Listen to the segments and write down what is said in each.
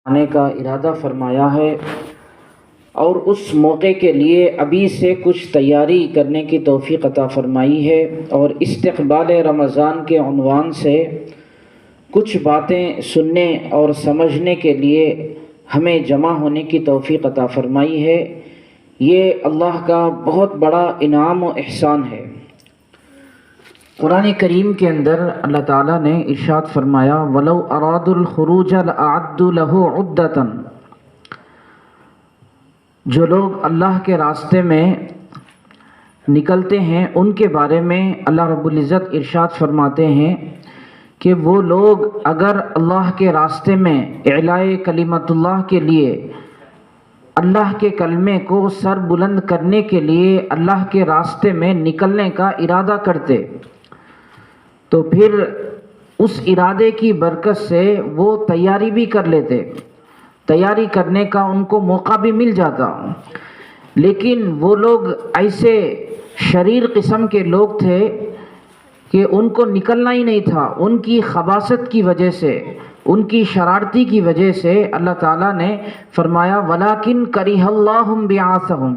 آنے کا ارادہ فرمایا ہے اور اس موقع کے لیے ابھی سے کچھ تیاری کرنے کی توفیق عطا فرمائی ہے، اور استقبال رمضان کے عنوان سے کچھ باتیں سننے اور سمجھنے کے لیے ہمیں جمع ہونے کی توفیق عطا فرمائی ہے۔ یہ اللہ کا بہت بڑا انعام و احسان ہے۔ قرآن کریم کے اندر اللہ تعالیٰ نے ارشاد فرمایا وَلَوْ أَرَادُوا الْخُرُوجَ لَأَعَدُّوا لَهُ عُدَّةً، جو لوگ اللہ کے راستے میں نکلتے ہیں ان کے بارے میں اللہ رب العزت ارشاد فرماتے ہیں کہ وہ لوگ اگر اللہ کے راستے میں اعلاء کلمت اللہ کے لیے، اللہ کے کلمے کو سر بلند کرنے کے لیے اللہ کے راستے میں نکلنے کا ارادہ کرتے، تو پھر اس ارادے کی برکت سے وہ تیاری بھی کر لیتے، تیاری کرنے کا ان کو موقع بھی مل جاتا، لیکن وہ لوگ ایسے شریر قسم کے لوگ تھے کہ ان کو نکلنا ہی نہیں تھا۔ ان کی خباثت کی وجہ سے، ان کی شرارتی کی وجہ سے اللہ تعالیٰ نے فرمایا وَلَٰكِن كَرِهَ اللَّهُ بِعَاثَهُمْ،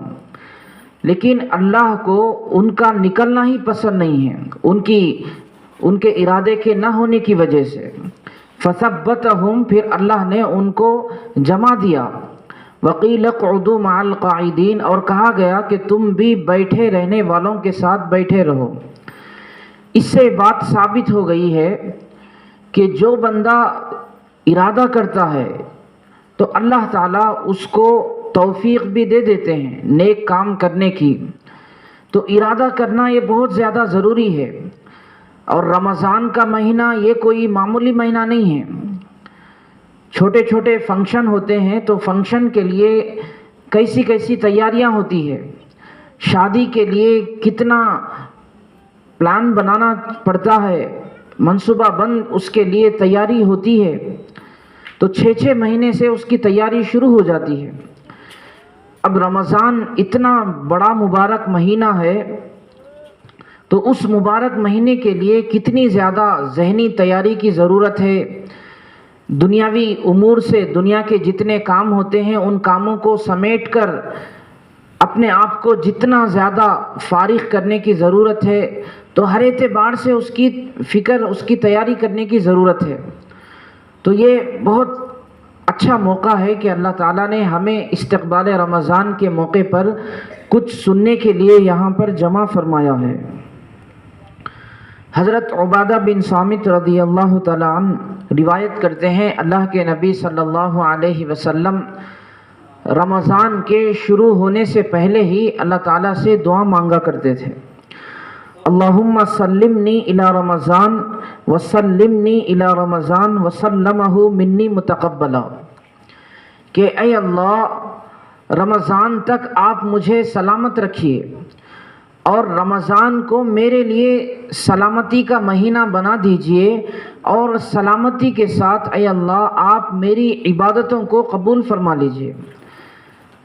لیکن اللہ کو ان کا نکلنا ہی پسند نہیں ہے، ان کے ارادے کے نہ ہونے کی وجہ سے۔ فَثَبَّتَهُمْ، پھر اللہ نے ان کو جمع دیا۔ وَقِيلَ اقْعُدُوا مَعَ الْقَاعِدِينَ، اور کہا گیا کہ تم بھی بیٹھے رہنے والوں کے ساتھ بیٹھے رہو۔ اس سے بات ثابت ہو گئی ہے کہ جو بندہ ارادہ کرتا ہے تو اللہ تعالیٰ اس کو توفیق بھی دے دیتے ہیں نیک کام کرنے کی۔ تو ارادہ کرنا یہ بہت زیادہ ضروری ہے، اور رمضان کا مہینہ یہ کوئی معمولی مہینہ نہیں ہے۔ چھوٹے چھوٹے فنکشن ہوتے ہیں تو فنکشن کے لیے کیسی تیاریاں ہوتی ہے، شادی کے لیے کتنا پلان بنانا پڑتا ہے، منصوبہ بند اس کے لیے تیاری ہوتی ہے، تو 6 مہینے سے اس کی تیاری شروع ہو جاتی ہے۔ اب رمضان اتنا بڑا مبارک مہینہ ہے، تو اس مبارک مہینے کے لیے کتنی زیادہ ذہنی تیاری کی ضرورت ہے۔ دنیاوی امور سے، دنیا کے جتنے کام ہوتے ہیں ان کاموں کو سمیٹ کر اپنے آپ کو جتنا زیادہ فارغ کرنے کی ضرورت ہے، تو ہر اعتبار سے اس کی فکر، اس کی تیاری کرنے کی ضرورت ہے۔ تو یہ بہت اچھا موقع ہے کہ اللہ تعالیٰ نے ہمیں استقبال رمضان کے موقع پر کچھ سننے کے لیے یہاں پر جمع فرمایا ہے۔ حضرت عبادہ بن صامت رضی اللہ تعالیٰ عنہ روایت کرتے ہیں اللہ کے نبی صلی اللہ علیہ وسلم رمضان کے شروع ہونے سے پہلے ہی اللہ تعالیٰ سے دعا مانگا کرتے تھے، اللہم سلمنی الی رمضان وسلمنی الی رمضان وسلمہ منی متقبلا، کہ اے اللہ رمضان تک آپ مجھے سلامت رکھیے، اور رمضان کو میرے لیے سلامتی کا مہینہ بنا دیجئے، اور سلامتی کے ساتھ اے اللہ آپ میری عبادتوں کو قبول فرما لیجئے۔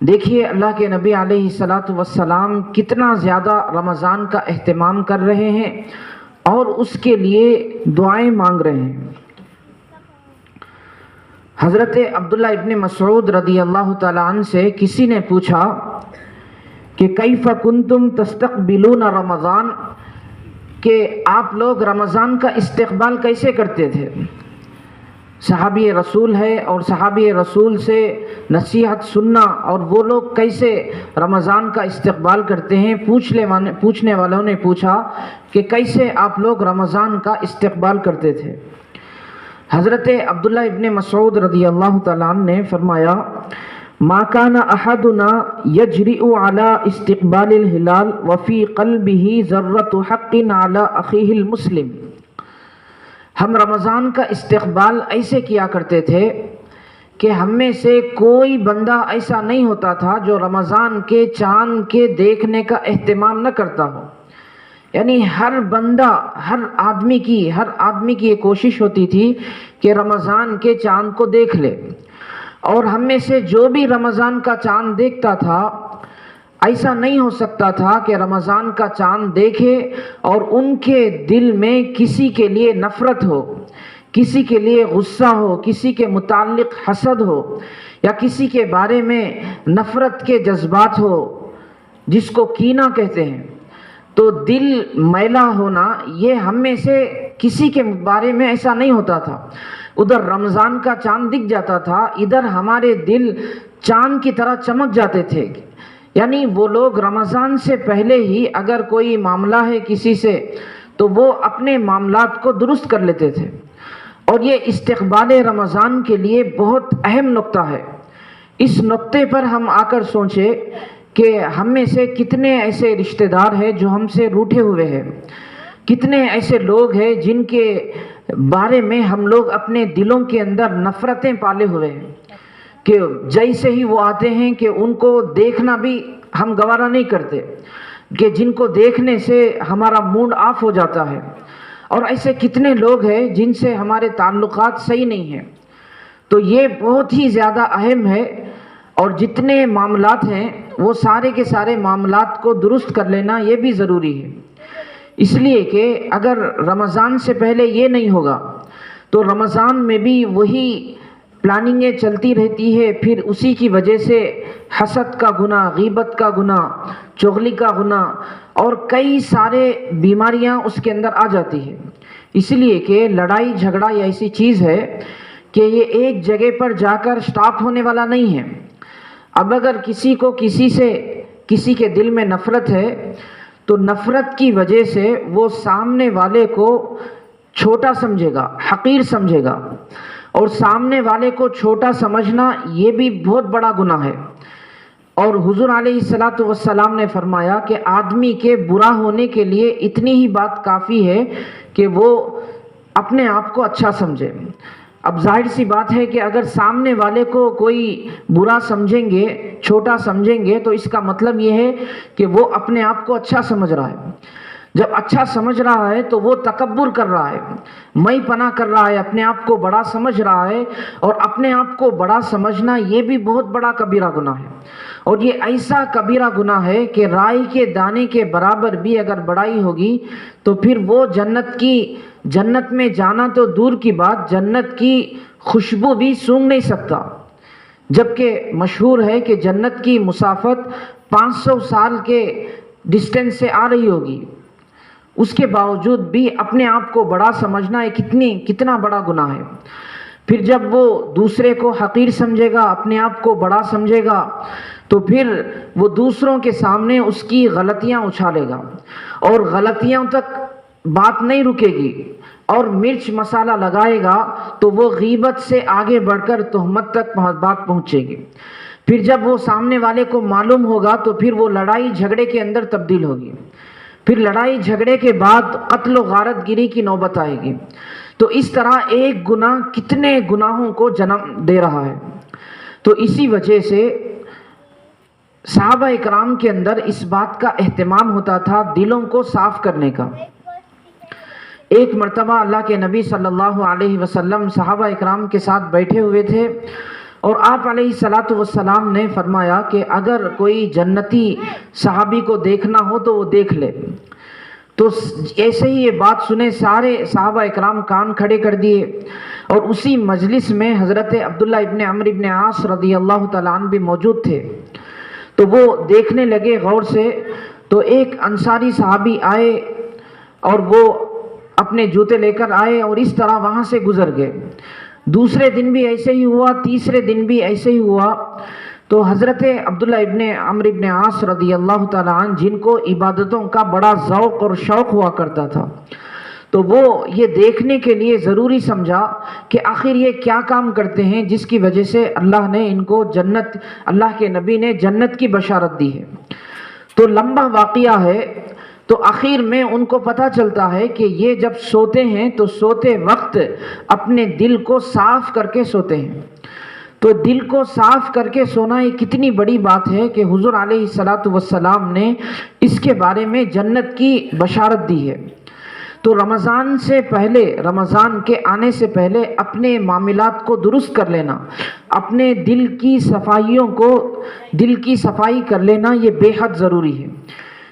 دیکھیے اللہ کے نبی علیہ الصلاۃ والسلام کتنا زیادہ رمضان کا اہتمام کر رہے ہیں اور اس کے لیے دعائیں مانگ رہے ہیں۔ حضرت عبداللہ ابن مسعود رضی اللہ تعالیٰ عنہ سے کسی نے پوچھا کہ کیف کنتم تستقبلون رمضان، کہ آپ لوگ رمضان کا استقبال کیسے کرتے تھے؟ صحابی رسول ہے اور صحابی رسول سے نصیحت سننا، اور وہ لوگ کیسے رمضان کا استقبال کرتے ہیں؟ پوچھنے والوں نے پوچھا کہ کیسے آپ لوگ رمضان کا استقبال کرتے تھے؟ حضرت عبداللہ ابن مسعود رضی اللہ تعالیٰ عنہ نے فرمایا ما کان احدنا یجرئ علی استقبال الہلال وفی قلبہ ذرۃ حق علی اخیہ المسلم، ہم رمضان کا استقبال ایسے کیا کرتے تھے کہ ہم میں سے کوئی بندہ ایسا نہیں ہوتا تھا جو رمضان کے چاند کے دیکھنے کا اہتمام نہ کرتا ہو۔ یعنی ہر بندہ، ہر آدمی کی یہ کوشش ہوتی تھی کہ رمضان کے چاند کو دیکھ لے، اور ہم میں سے جو بھی رمضان کا چاند دیکھتا تھا، ایسا نہیں ہو سکتا تھا کہ رمضان کا چاند دیکھے اور ان کے دل میں کسی کے لیے نفرت ہو، کسی کے لیے غصہ ہو، کسی کے متعلق حسد ہو، یا کسی کے بارے میں نفرت کے جذبات ہو، جس کو کینہ کہتے ہیں، تو دل میلا ہونا یہ ہم میں سے کسی کے بارے میں ایسا نہیں ہوتا تھا۔ ادھر رمضان کا چاند دکھ جاتا تھا، ادھر ہمارے دل چاند کی طرح چمک جاتے تھے۔ یعنی وہ لوگ رمضان سے پہلے ہی اگر کوئی معاملہ ہے کسی سے تو وہ اپنے معاملات کو درست کر لیتے تھے، اور یہ استقبال رمضان کے لیے بہت اہم نقطہ ہے۔ اس نقطے پر ہم آ کر سوچیں کہ ہم میں سے کتنے ایسے رشتہ دار ہیں جو ہم سے روٹھے ہوئے ہیں، کتنے ایسے لوگ ہیں جن کے بارے میں ہم لوگ اپنے دلوں کے اندر نفرتیں پالے ہوئے ہیں، کہ جیسے ہی وہ آتے ہیں کہ ان کو دیکھنا بھی ہم گوارا نہیں کرتے، کہ جن کو دیکھنے سے ہمارا موڈ آف ہو جاتا ہے۔ اور ایسے کتنے لوگ ہیں جن سے ہمارے تعلقات صحیح نہیں ہیں۔ تو یہ بہت ہی زیادہ اہم ہے، اور جتنے معاملات ہیں وہ سارے کے سارے معاملات کو درست کر لینا یہ بھی ضروری ہے، اس لیے کہ اگر رمضان سے پہلے یہ نہیں ہوگا تو رمضان میں بھی وہی پلاننگیں چلتی رہتی ہے، پھر اسی کی وجہ سے حسد کا گناہ، غیبت کا گناہ، چغلی کا گناہ اور کئی سارے بیماریاں اس کے اندر آ جاتی ہیں۔ اس لیے کہ لڑائی جھگڑا یہ ایسی چیز ہے کہ یہ ایک جگہ پر جا کر سٹاپ ہونے والا نہیں ہے۔ اب اگر کسی کو کسی سے کسی کے دل میں نفرت ہے تو نفرت کی وجہ سے وہ سامنے والے کو چھوٹا سمجھے گا، حقیر سمجھے گا، اور سامنے والے کو چھوٹا سمجھنا یہ بھی بہت بڑا گناہ ہے۔ اور حضور علیہ الصلاۃ والسلام نے فرمایا کہ آدمی کے برا ہونے کے لیے اتنی ہی بات کافی ہے کہ وہ اپنے آپ کو اچھا سمجھے۔ اب ظاہر سی بات ہے کہ اگر سامنے والے کو کوئی برا سمجھیں گے، چھوٹا سمجھیں گے، تو اس کا مطلب یہ ہے کہ وہ اپنے آپ کو اچھا سمجھ رہا ہے۔ جب اچھا سمجھ رہا ہے تو وہ تکبر کر رہا ہے، میں پناہ کر رہا ہے، اپنے آپ کو بڑا سمجھ رہا ہے، اور اپنے آپ کو بڑا سمجھنا یہ بھی بہت بڑا کبیرہ گناہ ہے۔ اور یہ ایسا کبیرہ گناہ ہے کہ رائی کے دانے کے برابر بھی اگر بڑائی ہوگی تو پھر وہ جنت میں جانا تو دور کی بات، جنت کی خوشبو بھی سونگھ نہیں سکتا۔ جبکہ مشہور ہے کہ جنت کی مسافت 500 سال کے ڈسٹینس سے آ رہی ہوگی، اس کے باوجود بھی اپنے آپ کو بڑا سمجھنا کتنا بڑا گناہ ہے۔ پھر جب وہ دوسرے کو حقیر سمجھے گا، اپنے آپ کو بڑا سمجھے گا، تو پھر وہ دوسروں کے سامنے اس کی غلطیاں اچھالے گا، اور غلطیاں تک بات نہیں رکے گی، اور مرچ مسالہ لگائے گا تو وہ غیبت سے آگے بڑھ کر تہمت تک بات پہنچے گی۔ پھر جب وہ سامنے والے کو معلوم ہوگا تو پھر وہ لڑائی جھگڑے کے اندر تبدیل ہوگی، پھر لڑائی جھگڑے کے بعد قتل و غارت گیری کی نوبت آئے گی۔ تو اس طرح ایک گناہ کتنے گناہوں کو جنم دے رہا ہے۔ تو اسی وجہ سے صحابہ اکرام کے اندر اس بات کا اہتمام ہوتا تھا دلوں کو صاف کرنے کا۔ ایک مرتبہ اللہ کے نبی صلی اللہ علیہ وسلم صحابہ اکرام کے ساتھ بیٹھے ہوئے تھے، اور آپ علیہ الصلاۃ والسلام نے فرمایا کہ اگر کوئی جنتی صحابی کو دیکھنا ہو تو وہ دیکھ لے۔ تو ایسے ہی یہ بات سنے سارے صحابہ اکرام کان کھڑے کر دیے، اور اسی مجلس میں حضرت عبداللہ ابن عمرو ابن عاص رضی اللہ تعالیٰ عنہ بھی موجود تھے۔ تو وہ دیکھنے لگے غور سے، تو ایک انصاری صحابی آئے اور وہ اپنے جوتے لے کر آئے اور اس طرح وہاں سے گزر گئے۔ دوسرے دن بھی ایسے ہی ہوا، تیسرے دن بھی ایسے ہی ہوا۔ تو حضرت عبداللہ ابن عمرو ابن عاص رضی اللہ تعالیٰ عنہ، جن کو عبادتوں کا بڑا ذوق اور شوق ہوا کرتا تھا، تو وہ یہ دیکھنے کے لیے ضروری سمجھا کہ آخر یہ کیا کام کرتے ہیں جس کی وجہ سے اللہ نے ان کو اللہ کے نبی نے جنت کی بشارت دی ہے۔ تو لمبا واقعہ ہے، تو آخر میں ان کو پتہ چلتا ہے کہ یہ جب سوتے ہیں تو سوتے وقت اپنے دل کو صاف کر کے سوتے ہیں۔ تو دل کو صاف کر کے سونا یہ کتنی بڑی بات ہے کہ حضور علیہ الصلاۃ والسلام نے اس کے بارے میں جنت کی بشارت دی ہے۔ تو رمضان سے پہلے، رمضان کے آنے سے پہلے اپنے معاملات کو درست کر لینا، اپنے دل کی صفائی کر لینا یہ بے حد ضروری ہے۔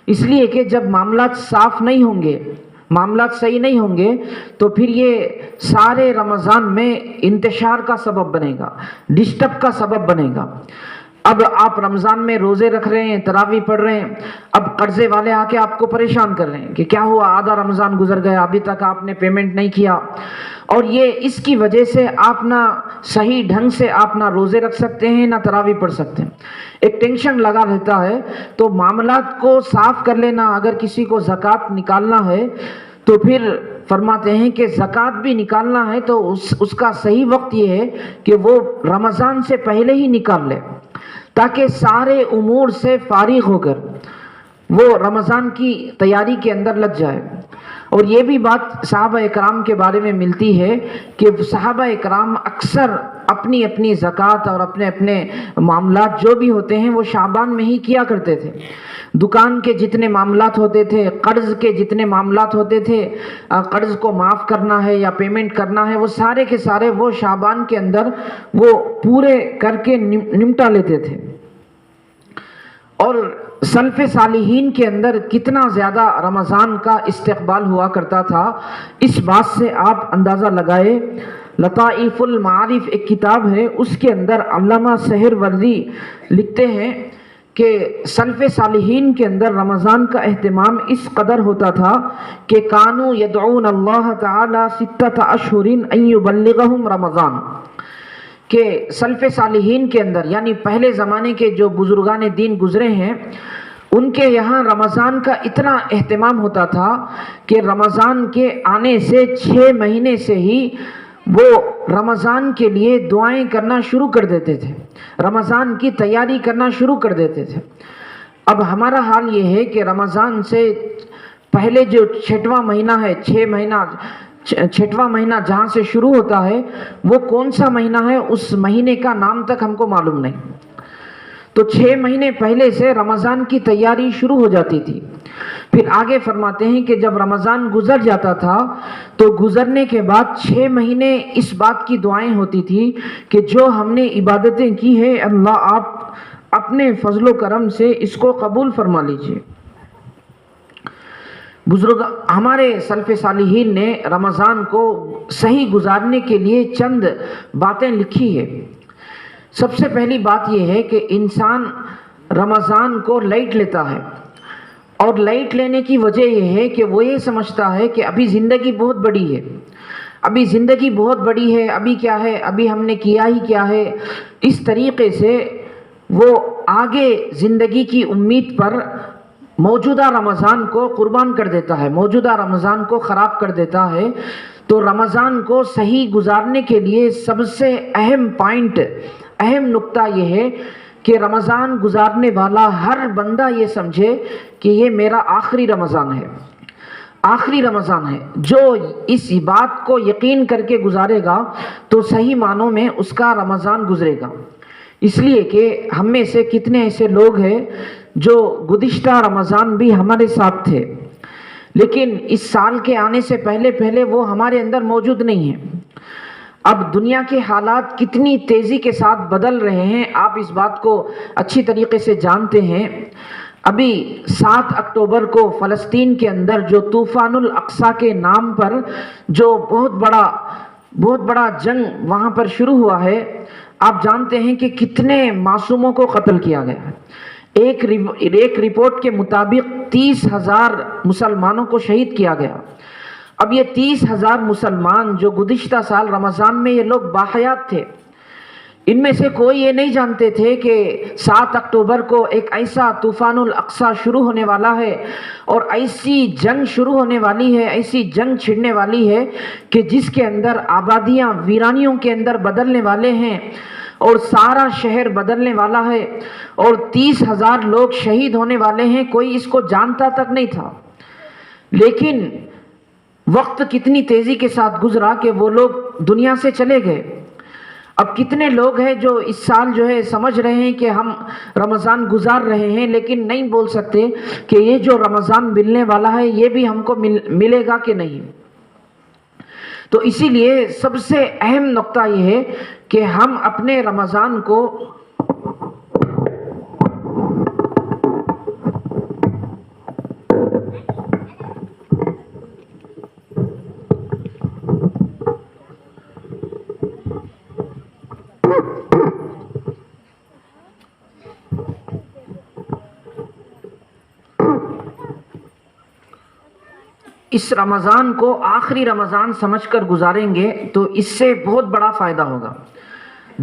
اس لیے کہ جب معاملات صاف نہیں ہوں گے، معاملات صحیح نہیں ہوں گے، تو پھر یہ سارے رمضان میں انتشار کا سبب بنے گا، ڈسٹرب کا سبب بنے گا۔ اب آپ رمضان میں روزے رکھ رہے ہیں، تراویح پڑھ رہے ہیں، اب قرضے والے آ کے آپ کو پریشان کر رہے ہیں کہ کیا ہوا، آدھا رمضان گزر گیا، ابھی تک آپ نے پیمنٹ نہیں کیا، اور یہ اس کی وجہ سے آپ نہ صحیح ڈھنگ سے آپ نہ روزے رکھ سکتے ہیں نہ تراویح پڑھ سکتے ہیں، ایک ٹینشن لگا رہتا ہے۔ تو معاملات کو صاف کر لینا، اگر کسی کو زکوٰۃ نکالنا ہے تو پھر فرماتے ہیں کہ زکوٰۃ بھی نکالنا ہے تو اس کا صحیح وقت یہ ہے کہ وہ رمضان سے پہلے ہی نکال لے، تاکہ سارے امور سے فارغ ہو کر وہ رمضان کی تیاری کے اندر لگ جائے۔ اور یہ بھی بات صحابہ اکرام کے بارے میں ملتی ہے کہ صحابہ اکرام اکثر اپنی اپنی زکوٰۃ اور اپنے اپنے معاملات جو بھی ہوتے ہیں وہ شعبان میں ہی کیا کرتے تھے۔ دکان کے جتنے معاملات ہوتے تھے، قرض کے جتنے معاملات ہوتے تھے، قرض کو معاف کرنا ہے یا پیمنٹ کرنا ہے، وہ سارے کے سارے وہ شعبان کے اندر وہ پورے کر کے نمٹا لیتے تھے۔ اور سلف صالحین کے اندر کتنا زیادہ رمضان کا استقبال ہوا کرتا تھا، اس بات سے آپ اندازہ لگائے۔ لطائف المعارف ایک کتاب ہے، اس کے اندر علامہ سہروردی لکھتے ہیں کہ سلف صالحین کے اندر رمضان کا اہتمام اس قدر ہوتا تھا کہ کانوا یدعون اللہ تعالی ستۃ اشہر ان یبلغہم رمضان، کہ سلف صالحین کے اندر یعنی پہلے زمانے کے جو بزرگان دین گزرے ہیں، ان کے یہاں رمضان کا اتنا اہتمام ہوتا تھا کہ رمضان کے آنے سے 6 مہینے سے ہی وہ رمضان کے لیے دعائیں کرنا شروع کر دیتے تھے، رمضان کی تیاری کرنا شروع کر دیتے تھے۔ اب ہمارا حال یہ ہے کہ رمضان سے پہلے جو 6واں مہینہ ہے، 6واں مہینہ جہاں سے شروع ہوتا ہے، وہ کون سا مہینہ ہے اس مہینے کا نام تک ہم کو معلوم نہیں۔ تو 6 مہینے پہلے سے رمضان کی تیاری شروع ہو جاتی تھی۔ پھر آگے فرماتے ہیں کہ جب رمضان گزر جاتا تھا تو گزرنے کے بعد 6 مہینے اس بات کی دعائیں ہوتی تھی کہ جو ہم نے عبادتیں کی ہے اللہ آپ اپنے فضل و کرم سے اس کو قبول فرما لیجئے۔ بزرگ ہمارے سلف صالحین نے رمضان کو صحیح گزارنے کے لیے چند باتیں لکھی ہے۔ سب سے پہلی بات یہ ہے کہ انسان رمضان کو لائٹ لیتا ہے، اور لائٹ لینے کی وجہ یہ ہے کہ وہ یہ سمجھتا ہے کہ ابھی زندگی بہت بڑی ہے، ابھی زندگی بہت بڑی ہے، ابھی کیا ہے، ابھی ہم نے کیا ہی کیا ہے۔ اس طریقے سے وہ آگے زندگی کی امید پر موجودہ رمضان کو قربان کر دیتا ہے، موجودہ رمضان کو خراب کر دیتا ہے۔ تو رمضان کو صحیح گزارنے کے لیے سب سے اہم نقطہ یہ ہے کہ رمضان گزارنے والا ہر بندہ یہ سمجھے کہ یہ میرا آخری رمضان ہے، آخری رمضان ہے۔ جو اس بات کو یقین کر کے گزارے گا تو صحیح معنوں میں اس کا رمضان گزرے گا۔ اس لیے کہ ہم میں سے کتنے ایسے لوگ ہیں جو گزشتہ رمضان بھی ہمارے ساتھ تھے، لیکن اس سال کے آنے سے پہلے وہ ہمارے اندر موجود نہیں ہیں۔ اب دنیا کے حالات کتنی تیزی کے ساتھ بدل رہے ہیں، آپ اس بات کو اچھی طریقے سے جانتے ہیں۔ ابھی 7 اکتوبر کو فلسطین کے اندر جو طوفان الاقصی کے نام پر جو بہت بڑا جنگ وہاں پر شروع ہوا ہے، آپ جانتے ہیں کہ کتنے معصوموں کو قتل کیا گیا ہے۔ ایک رپورٹ کے مطابق 30,000 مسلمانوں کو شہید کیا گیا۔ اب یہ 30,000 مسلمان جو گزشتہ سال رمضان میں یہ لوگ باحیات تھے، ان میں سے کوئی یہ نہیں جانتے تھے کہ 7 اکتوبر کو ایک ایسا طوفان الاقصی شروع ہونے والا ہے اور ایسی جنگ شروع ہونے والی ہے، ایسی جنگ چھڑنے والی ہے کہ جس کے اندر آبادیاں ویرانیوں کے اندر بدلنے والے ہیں اور سارا شہر بدلنے والا ہے اور 30,000 لوگ شہید ہونے والے ہیں۔ کوئی اس کو جانتا تک نہیں تھا، لیکن وقت کتنی تیزی کے ساتھ گزرا کہ وہ لوگ دنیا سے چلے گئے۔ اب کتنے لوگ ہیں جو اس سال جو ہے سمجھ رہے ہیں کہ ہم رمضان گزار رہے ہیں، لیکن نہیں بول سکتے کہ یہ جو رمضان ملنے والا ہے یہ بھی ہم کو ملے گا کہ نہیں۔ تو اسی لیے سب سے اہم نقطہ یہ ہے کہ ہم اپنے رمضان کو اس رمضان کو آخری رمضان سمجھ کر گزاریں گے تو اس سے بہت بڑا فائدہ ہوگا۔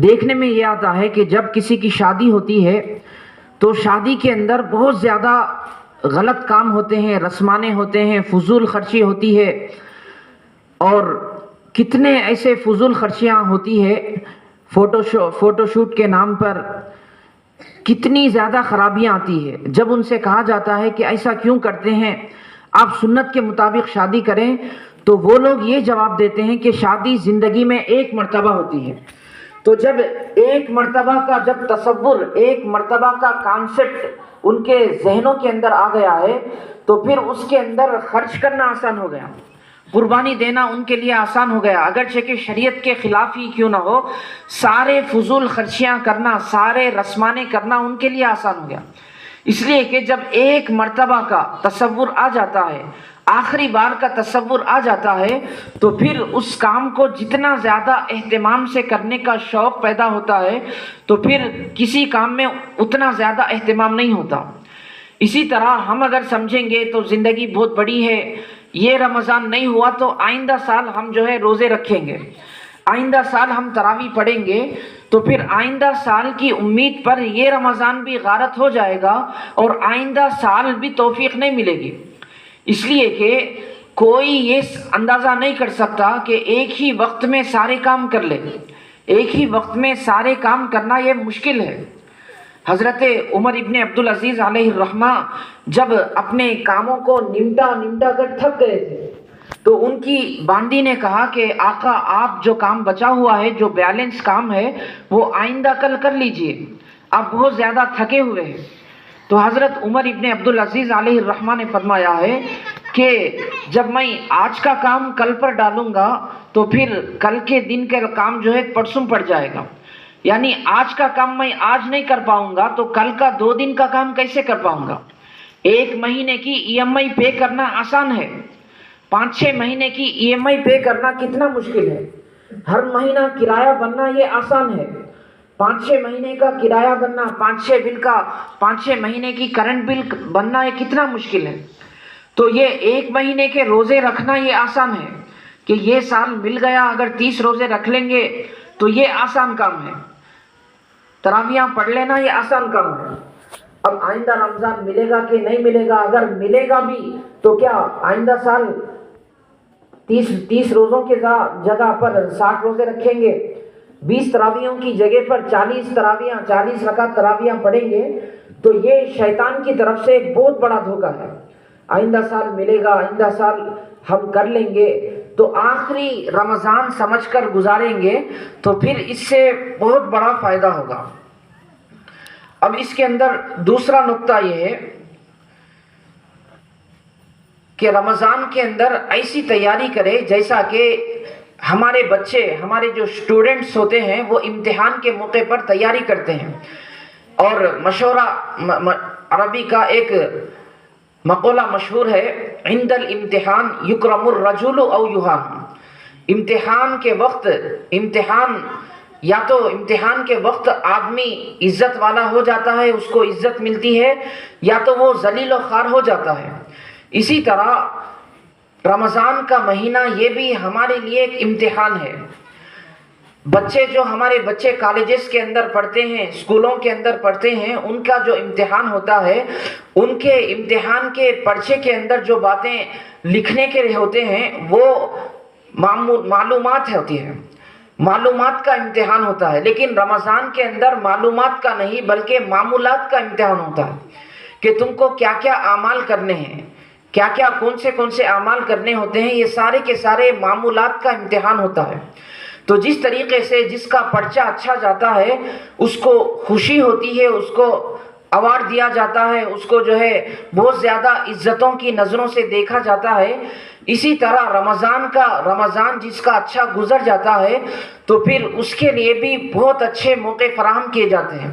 دیکھنے میں یہ آتا ہے کہ جب کسی کی شادی ہوتی ہے تو شادی کے اندر بہت زیادہ غلط کام ہوتے ہیں، رسمانے ہوتے ہیں، فضول خرچی ہوتی ہے، اور کتنے ایسے فضول خرچیاں ہوتی ہے فوٹو شوٹ کے نام پر، کتنی زیادہ خرابیاں آتی ہے۔ جب ان سے کہا جاتا ہے کہ ایسا کیوں کرتے ہیں، آپ سنت کے مطابق شادی کریں، تو وہ لوگ یہ جواب دیتے ہیں کہ شادی زندگی میں ایک مرتبہ ہوتی ہے، تو جب ایک مرتبہ کا جب تصور، ایک مرتبہ کا کانسیپٹ ان کے ذہنوں کے اندر آ گیا ہے تو پھر اس کے اندر خرچ کرنا آسان ہو گیا، قربانی دینا ان کے لیے آسان ہو گیا، اگرچہ کہ شریعت کے خلاف ہی کیوں نہ ہو، سارے فضول خرچیاں کرنا، سارے رسمانے کرنا ان کے لیے آسان ہو گیا۔ اس لیے کہ جب ایک مرتبہ کا تصور آ جاتا ہے، آخری بار کا تصور آ جاتا ہے، تو پھر اس کام کو جتنا زیادہ اہتمام سے کرنے کا شوق پیدا ہوتا ہے تو پھر کسی کام میں اتنا زیادہ اہتمام نہیں ہوتا۔ اسی طرح ہم اگر سمجھیں گے تو زندگی بہت بڑی ہے، یہ رمضان نہیں ہوا تو آئندہ سال ہم جو ہے روزے رکھیں گے، آئندہ سال ہم تراویح پڑھیں گے، تو پھر آئندہ سال کی امید پر یہ رمضان بھی غارت ہو جائے گا اور آئندہ سال بھی توفیق نہیں ملے گی۔ اس لیے کہ کوئی یہ اندازہ نہیں کر سکتا کہ ایک ہی وقت میں سارے کام کر لے، ایک ہی وقت میں سارے کام کرنا یہ مشکل ہے۔ حضرت عمر ابن عبدالعزیز علیہ الرحمہ جب اپنے کاموں کو نمٹا کر تھک گئے تھے تو ان کی باندی نے کہا کہ آقا، آپ جو کام بچا ہوا ہے، جو بیلنس کام ہے، وہ آئندہ کل کر لیجئے، آپ بہت زیادہ تھکے ہوئے ہیں۔ تو حضرت عمر ابن عبدالعزیز علیہ الرحمہ نے فرمایا ہے کہ جب میں آج کا کام کل پر ڈالوں گا تو پھر کل کے دن کا کام جو ہے پرسوں پڑ جائے گا، یعنی آج کا کام میں آج نہیں کر پاؤں گا تو کل کا 2 دن کا کام کیسے کر پاؤں گا۔ 1 مہینے کی EMI پے کرنا آسان ہے، 5-6 مہینے کی EMI پے کرنا کتنا مشکل ہے۔ ہر مہینہ کرایہ بننا یہ آسان ہے، 5-6 مہینے کا کرایہ بننا، 5-6 مہینے کی کرنٹ بل بننا یہ کتنا مشکل ہے۔ تو یہ 1 مہینے کے روزے رکھنا یہ آسان ہے کہ یہ سال مل گیا، اگر 30 روزے رکھ لیں گے تو یہ آسان کام ہے، تراویحاں پڑھ لینا یہ آسان کام ہے۔ اب آئندہ رمضان ملے گا کہ نہیں ملے گا، اگر ملے گا بھی تو کیا آئندہ سال 30 روزوں کے جگہ پر 60 روزے رکھیں گے، 20 تراویحوں کی جگہ پر 40 رکعت تراویحاں پڑھیں گے، تو یہ شیطان کی طرف سے ایک بہت بڑا دھوکہ ہے۔ آئندہ سال ملے گا، آئندہ سال ہم کر لیں گے، تو آخری رمضان سمجھ کر گزاریں گے تو پھر اس سے بہت بڑا فائدہ ہوگا۔ اب اس کے اندر دوسرا نقطہ یہ ہے کہ رمضان کے اندر ایسی تیاری کرے جیسا کہ ہمارے بچے، ہمارے جو اسٹوڈنٹس ہوتے ہیں وہ امتحان کے موقع پر تیاری کرتے ہیں، اور مشورہ عربی کا ایک مقولہ مشہور ہے، عند الامتحان یکرم الرجل او یہان۔ امتحان کے وقت آدمی عزت والا ہو جاتا ہے، اس کو عزت ملتی ہے، یا تو وہ ذلیل و خوار ہو جاتا ہے۔ اسی طرح رمضان کا مہینہ یہ بھی ہمارے لیے ایک امتحان ہے۔ بچے جو ہمارے بچے کالجز کے اندر پڑھتے ہیں، اسکولوں کے اندر پڑھتے ہیں، ان کا جو امتحان ہوتا ہے، ان کے امتحان کے پرچے کے اندر جو باتیں لکھنے کے ہوتے ہیں وہ معلومات ہوتی ہیں، معلومات کا امتحان ہوتا ہے۔ لیکن رمضان کے اندر معلومات کا نہیں بلکہ معمولات کا امتحان ہوتا ہے کہ تم کو کیا کیا اعمال کرنے ہیں، کیا کیا کون سے اعمال کرنے ہوتے ہیں، یہ سارے کے سارے معمولات کا امتحان ہوتا ہے۔ تو جس طریقے سے جس کا پرچہ اچھا جاتا ہے اس کو خوشی ہوتی ہے، اس کو ایوارڈ دیا جاتا ہے، اس کو جو ہے بہت زیادہ عزتوں کی نظروں سے دیکھا جاتا ہے، اسی طرح رمضان جس کا اچھا گزر جاتا ہے تو پھر اس کے لیے بھی بہت اچھے موقع فراہم کیے جاتے ہیں۔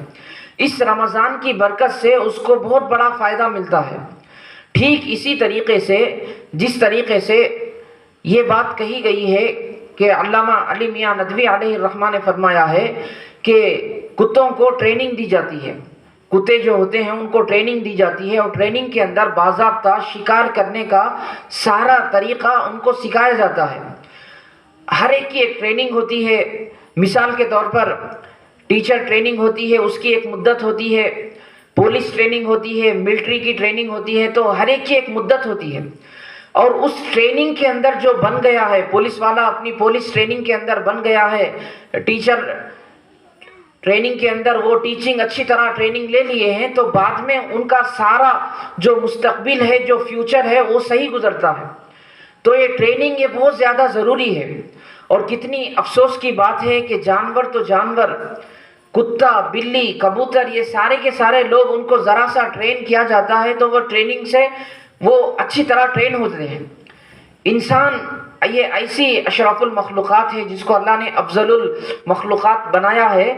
اس رمضان کی برکت سے اس کو بہت بڑا فائدہ ملتا ہے۔ ٹھیک اسی طریقے سے جس طریقے سے یہ بات کہی گئی ہے کہ علامہ علی میاں ندوی علیہ الرحمہ نے فرمایا ہے کہ کتوں کو ٹریننگ دی جاتی ہے، کتے جو ہوتے ہیں ان کو ٹریننگ دی جاتی ہے، اور ٹریننگ کے اندر باضابطہ شکار کرنے کا سارا طریقہ ان کو سکھایا جاتا ہے۔ ہر ایک کی ایک ٹریننگ ہوتی ہے۔ مثال کے طور پر ٹیچر ٹریننگ ہوتی ہے، اس کی ایک مدت ہوتی ہے، پولیس ٹریننگ ہوتی ہے، ملٹری کی ٹریننگ ہوتی ہے، تو ہر ایک کی ایک مدت ہوتی ہے۔ اور اس ٹریننگ کے اندر جو بن گیا ہے، پولیس والا اپنی پولیس ٹریننگ کے اندر بن گیا ہے، ٹیچر ٹریننگ کے اندر وہ ٹیچنگ اچھی طرح ٹریننگ لے لیے ہیں، تو بعد میں ان کا سارا جو مستقبل ہے، جو فیوچر ہے، وہ صحیح گزرتا ہے۔ تو یہ ٹریننگ یہ بہت زیادہ ضروری ہے۔ اور کتنی افسوس کی بات ہے کہ جانور تو جانور، کتا، بلی، کبوتر، یہ سارے کے سارے لوگ ان کو ذرا سا ٹرین کیا جاتا ہے تو وہ ٹریننگ سے وہ اچھی طرح ٹرین ہوتے ہیں۔ انسان یہ ایسی اشرف المخلوقات ہے جس کو اللہ نے افضل المخلوقات بنایا ہے،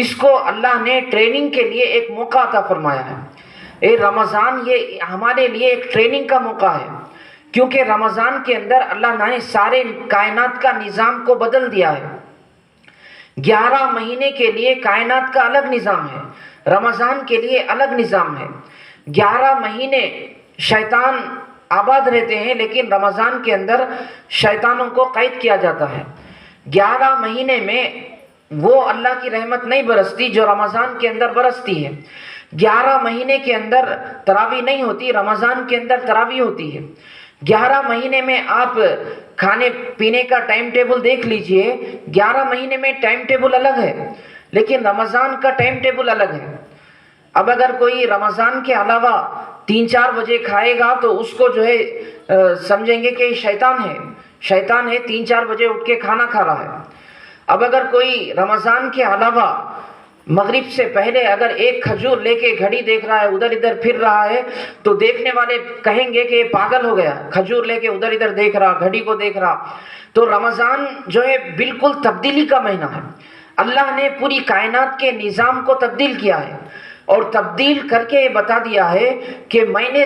اس کو اللہ نے ٹریننگ کے لیے ایک موقع عطا فرمایا ہے۔ یہ رمضان یہ ہمارے لیے ایک ٹریننگ کا موقع ہے، کیونکہ رمضان کے اندر اللہ نے سارے کائنات کا نظام کو بدل دیا ہے۔ 11 مہینے کے لیے کائنات کا الگ نظام ہے، رمضان کے لیے الگ نظام ہے۔ 11 مہینے شیطان آباد رہتے ہیں، لیکن رمضان کے اندر شیطانوں کو قید کیا جاتا ہے۔ 11 مہینے میں وہ اللہ کی رحمت نہیں برستی جو رمضان کے اندر برستی ہے۔ 11 مہینے کے اندر تراویح نہیں ہوتی، رمضان کے اندر تراویح ہوتی ہے۔ 11 مہینے میں آپ کھانے پینے کا ٹائم ٹیبل دیکھ لیجئے، 11 مہینے میں ٹائم ٹیبل الگ ہے، لیکن رمضان کا ٹائم ٹیبل الگ ہے۔ اب اگر کوئی رمضان کے علاوہ 3-4 بجے کھائے گا تو اس کو جو ہے سمجھیں گے کہ شیطان ہے 3-4 بجے اٹھ کے کھانا کھا رہا ہے۔ اب اگر کوئی رمضان کے علاوہ مغرب سے پہلے اگر ایک کھجور لے کے گھڑی دیکھ رہا ہے، ادھر ادھر پھر رہا ہے، تو دیکھنے والے کہیں گے کہ یہ پاگل ہو گیا، کھجور لے کے ادھر ادھر دیکھ رہا، گھڑی کو دیکھ رہا۔ تو رمضان جو ہے بالکل تبدیلی کا مہینہ ہے۔ اللہ نے پوری کائنات کے نظام کو تبدیل کیا ہے، اور تبدیل کر کے یہ بتا دیا ہے کہ میں نے